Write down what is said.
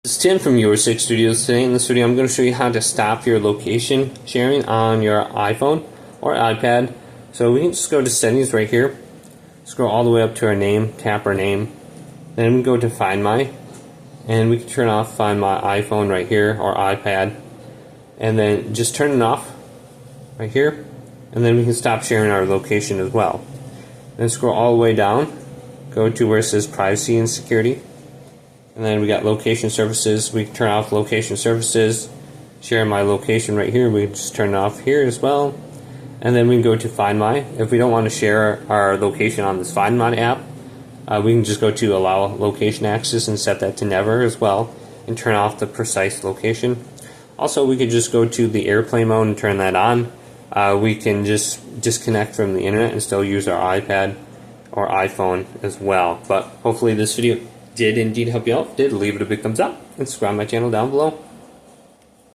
It's Tim from Your Six Studios. Today in this video I'm going to show you how to stop your location sharing on your iPhone or iPad. So we can just go to settings right here, scroll all the way up to our name, tap our name, then we go to Find My, and we can turn off Find My iPhone right here or iPad, and then just turn it off right here, and then we can stop sharing our location as well. Then scroll all the way down, go to where it says Privacy and Security. And then we got location services. We can turn off location services. Share my location right here. We can just turn it off here as well. And then we can go to Find My. If we don't want to share our location on this Find My app, we can just go to Allow Location Access and set that to Never as well, and turn off the precise location. Also, we could just go to the airplane mode and turn that on. We can just disconnect from the internet and still use our iPad or iPhone as well. But hopefully this video did indeed help you out. If it did, leave it a big thumbs up and subscribe to my channel down below.